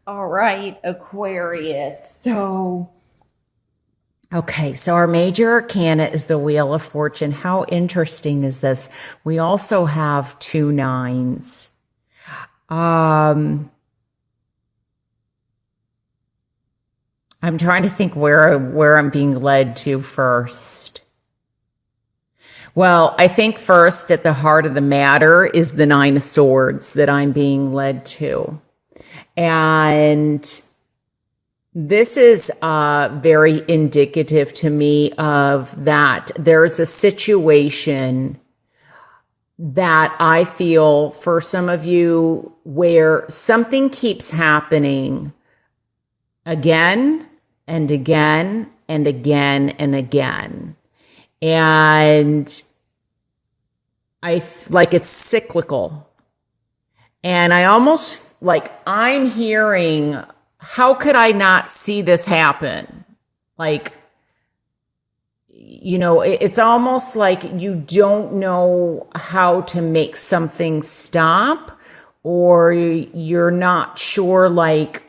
All right, Aquarius. So our major arcana is the Wheel of Fortune. How interesting is this? We also have two nines. Um, I'm trying to think where I'm being led to first. Well, I think first at the heart of the matter is the Nine of Swords that I'm being led to. And this is very indicative to me of that. There's a situation that I feel for some of you where something keeps happening again and again and again and again. And like it's cyclical. And I almost like I'm hearing, how could I not see this happen? Like, it's almost like you don't know how to make something stop, or you're not sure, like,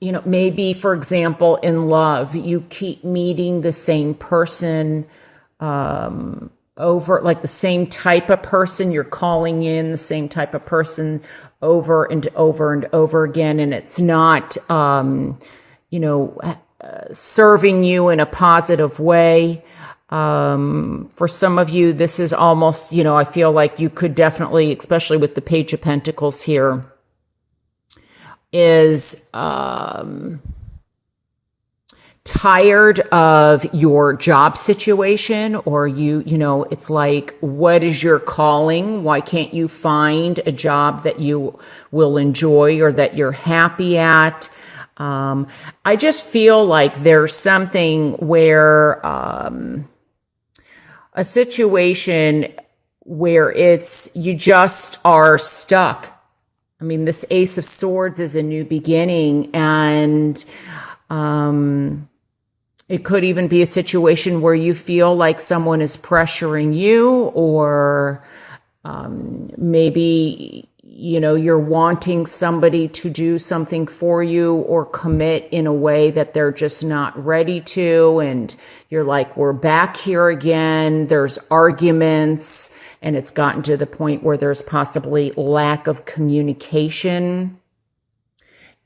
maybe, for example, in love, you keep meeting the same person over, like the same type of person, you're calling in the same type of person over and over and over again, and it's not, serving you in a positive way. For some of you, this is almost, I feel like you could definitely, especially with the Page of Pentacles here, is tired of your job situation, or it's like, what is your calling? Why can't you find a job that you will enjoy or that you're happy at? I just feel like there's something where a situation where you just are stuck. I mean, this Ace of Swords is a new beginning, and it could even be a situation where you feel like someone is pressuring you, or maybe, you're wanting somebody to do something for you or commit in a way that they're just not ready to. And you're like, we're back here again. There's arguments, and it's gotten to the point where there's possibly lack of communication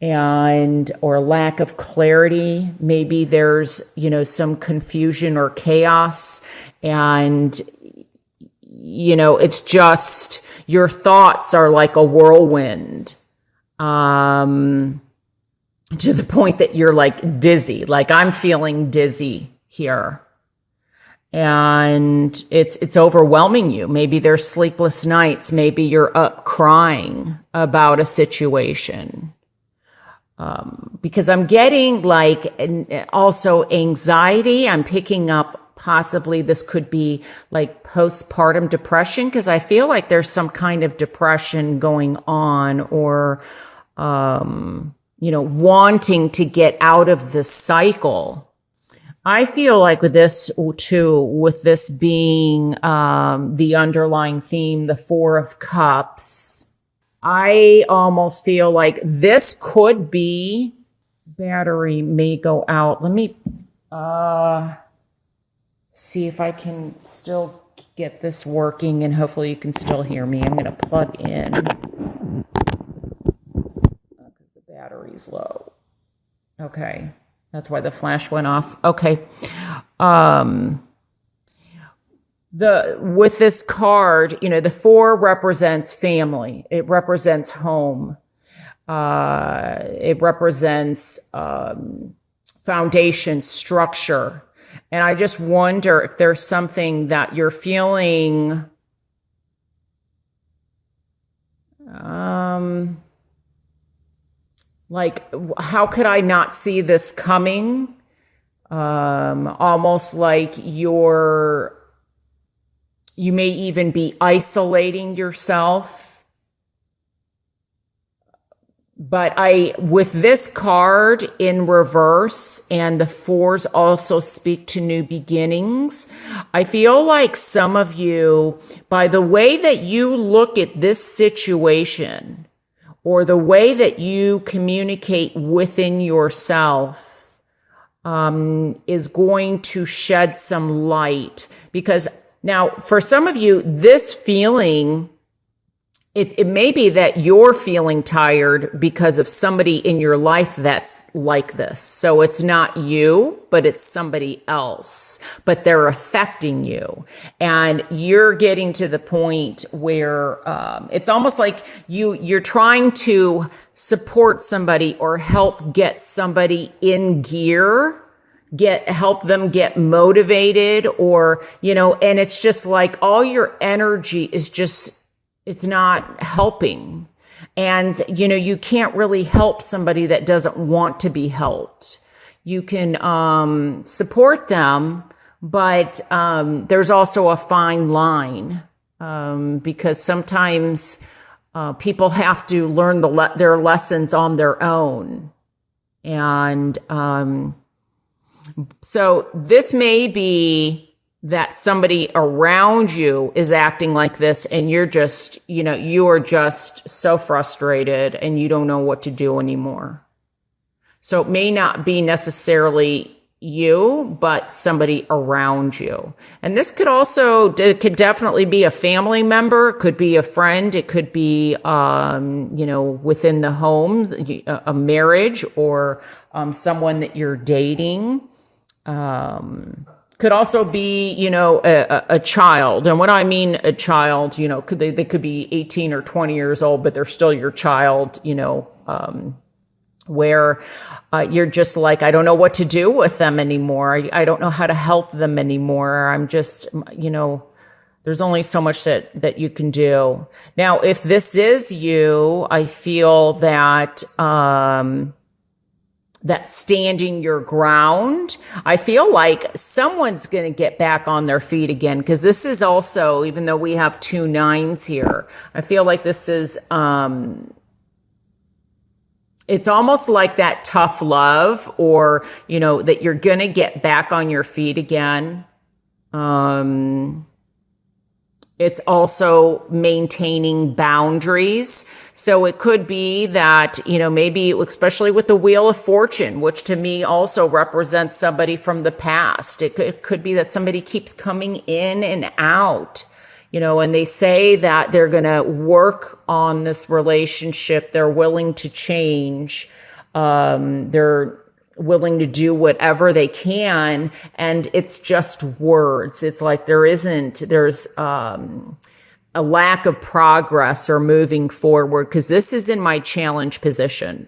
or lack of clarity. Maybe there's, some confusion or chaos, and, it's just, your thoughts are like a whirlwind, to the point that you're like dizzy. Like, I'm feeling dizzy here, and it's overwhelming you. Maybe there's sleepless nights. Maybe you're up crying about a situation. Because I'm getting also anxiety. I'm picking up possibly this could be like postpartum depression, because I feel like there's some kind of depression going on, or, wanting to get out of the cycle. I feel like with this too, with this being the underlying theme, the Four of Cups, I almost feel like this could be, battery may go out. Let me see if I can still get this working, and hopefully you can still hear me. I'm going to plug in because the battery's low. Okay. That's why the flash went off. Okay. With this card, the four represents family. It represents home. It represents foundation, structure. And I just wonder if there's something that you're feeling like, how could I not see this coming? Almost like you may even be isolating yourself. But with this card in reverse, and the fours also speak to new beginnings, I feel like some of you, by the way that you look at this situation, or the way that you communicate within yourself is going to shed some light. Because now, for some of you, this feeling, it may be that you're feeling tired because of somebody in your life that's like this. So it's not you, but it's somebody else, but they're affecting you. And you're getting to the point where it's almost like you're trying to support somebody or help get somebody in gear, help them get motivated, or, and it's just like all your energy is just, it's not helping. And, you can't really help somebody that doesn't want to be helped. You can support them, but there's also a fine line because sometimes people have to learn their lessons on their own. And so this may be that somebody around you is acting like this, and you're just, you are just so frustrated and you don't know what to do anymore. So it may not be necessarily you, but somebody around you. And this could definitely be a family member, it could be a friend, it could be, within the home, a marriage, or someone that you're dating. Could also be, a child. And when I mean a child, they could be 18 or 20 years old, but they're still your child, where you're just like, I don't know what to do with them anymore. I don't know how to help them anymore. I'm just, there's only so much that you can do. Now, if this is you, I feel that, that standing your ground, I feel like someone's going to get back on their feet again, because this is also, even though we have 2 9s here, I feel like this is, it's almost like that tough love, or, that you're going to get back on your feet again. It's also maintaining boundaries. So it could be that, maybe, especially with the Wheel of Fortune, which to me also represents somebody from the past. It could be that somebody keeps coming in and out, and they say that they're going to work on this relationship. They're willing to change. They're willing to do whatever they can, and it's just words. It's like there's a lack of progress or moving forward, because this is in my challenge position.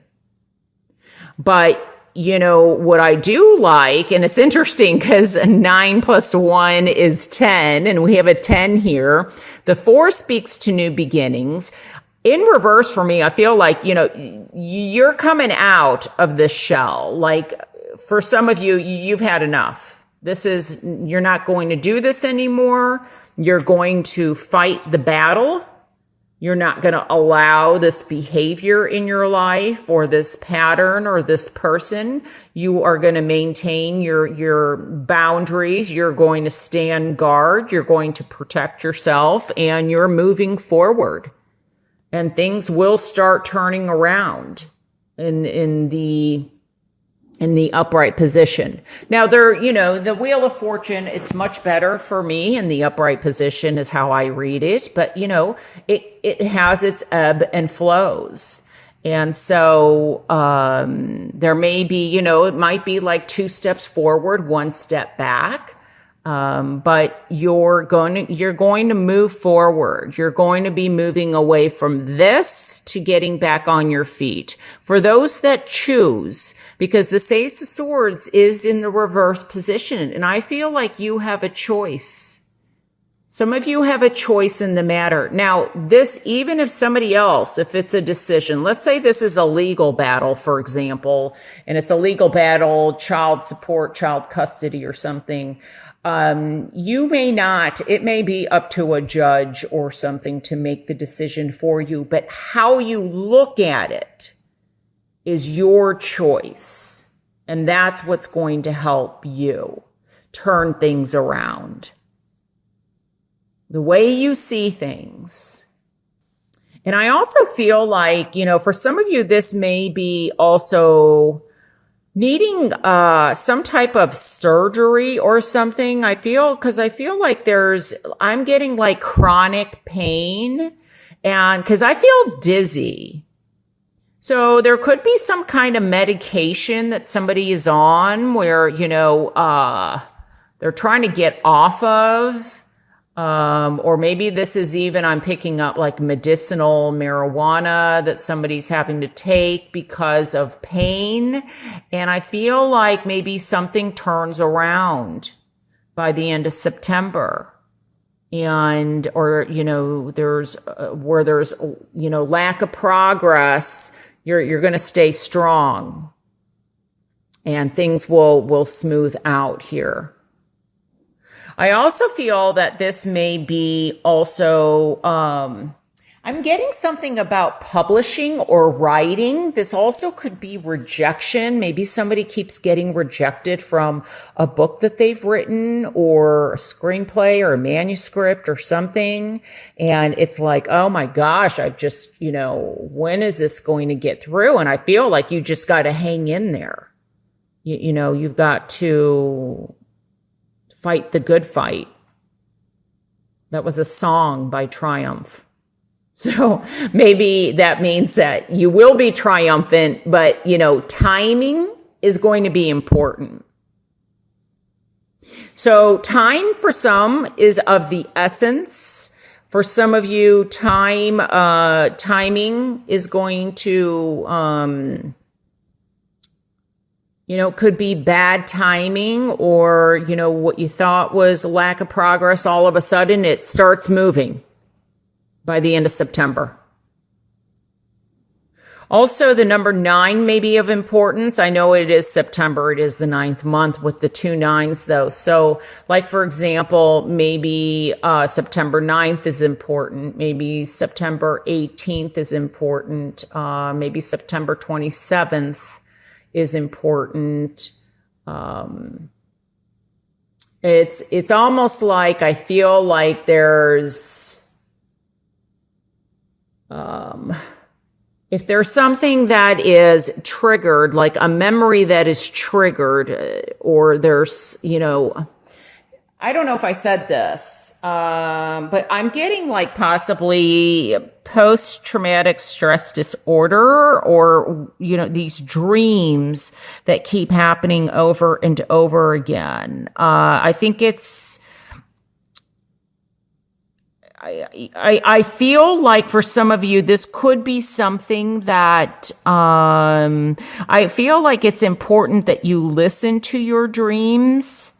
But what I do like, and it's interesting because 9 + 1 is 10, and we have a 10 here. The 4 speaks to new beginnings. In reverse, for me, I feel like, you're coming out of this shell. Like, for some of you, you've had enough. You're not going to do this anymore. You're going to fight the battle. You're not going to allow this behavior in your life, or this pattern, or this person. You are going to maintain your boundaries. You're going to stand guard. You're going to protect yourself, and you're moving forward. And things will start turning around in the upright position. Now, the Wheel of Fortune, it's much better for me in the upright position is how I read it. But, it has its ebb and flows. And so there may be, it might be like 2 steps forward, 1 step back. But you're going to move forward. You're going to be moving away from this to getting back on your feet. For those that choose, because the Ace of Swords is in the reverse position, and I feel like you have a choice. Some of you have a choice in the matter. Now, even if somebody else, if it's a decision, let's say this is a legal battle, for example, and it's a legal battle, child support, child custody, or something. It may be up to a judge or something to make the decision for you, but how you look at it is your choice. And that's what's going to help you turn things around. The way you see things. And I also feel like, for some of you, this may be also needing some type of surgery or something. Because I feel like I'm getting like chronic pain, and because I feel dizzy. So there could be some kind of medication that somebody is on where, they're trying to get off of. Or maybe this is even, I'm picking up like medicinal marijuana that somebody's having to take because of pain. And I feel like maybe something turns around by the end of September. Or there's where there's lack of progress, you're going to stay strong and things will smooth out here. I also feel that this may be also, I'm getting something about publishing or writing. This also could be rejection. Maybe somebody keeps getting rejected from a book that they've written or a screenplay or a manuscript or something. And it's like, oh my gosh, I've just, when is this going to get through? And I feel like you just got to hang in there. You've got to fight the good fight. That was a song by Triumph. So maybe that means that you will be triumphant, but, timing is going to be important. So time for some is of the essence. For some of you, timing is going to, could be bad timing, or, what you thought was a lack of progress, all of a sudden it starts moving by the end of September. Also, the number 9 may be of importance. I know it is September. It is the 9th month with the 2 9s though. So like, for example, maybe September 9th is important. Maybe September 18th is important. Maybe September 27th is important. It's almost like I feel like there's, if there's something that is triggered, like a memory that is triggered, or there's, I don't know if I said this, but I'm getting like possibly post-traumatic stress disorder, or, these dreams that keep happening over and over again. I think I feel like for some of you, this could be something that, I feel like it's important that you listen to your dreams.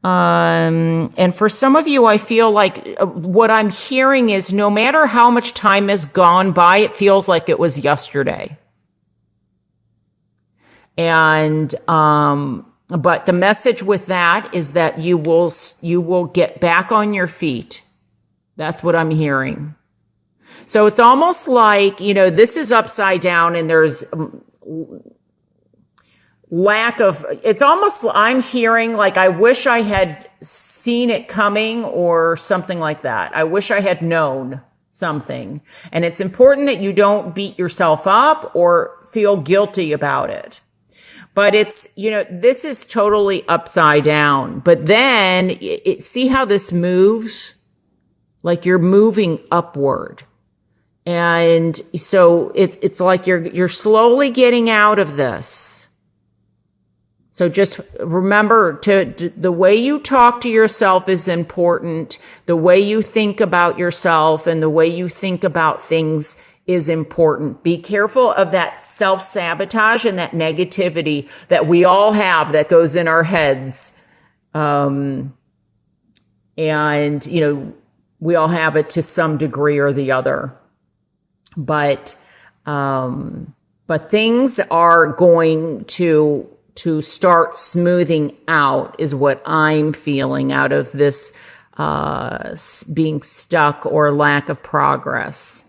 And for some of you, I feel like what I'm hearing is no matter how much time has gone by, it feels like it was yesterday. And, but the message with that is that you will get back on your feet. That's what I'm hearing. So it's almost like, this is upside down and there's it's almost, I'm hearing like, I wish I had seen it coming or something like that. I wish I had known something. And it's important that you don't beat yourself up or feel guilty about it. But it's, this is totally upside down. But then see how this moves? Like you're moving upward. And so it's like you're slowly getting out of this. So just remember the way you talk to yourself is important. The way you think about yourself and the way you think about things is important. Be careful of that self-sabotage and that negativity that we all have that goes in our heads. And, we all have it to some degree or the other. But things are going to start smoothing out is what I'm feeling out of this being stuck or lack of progress.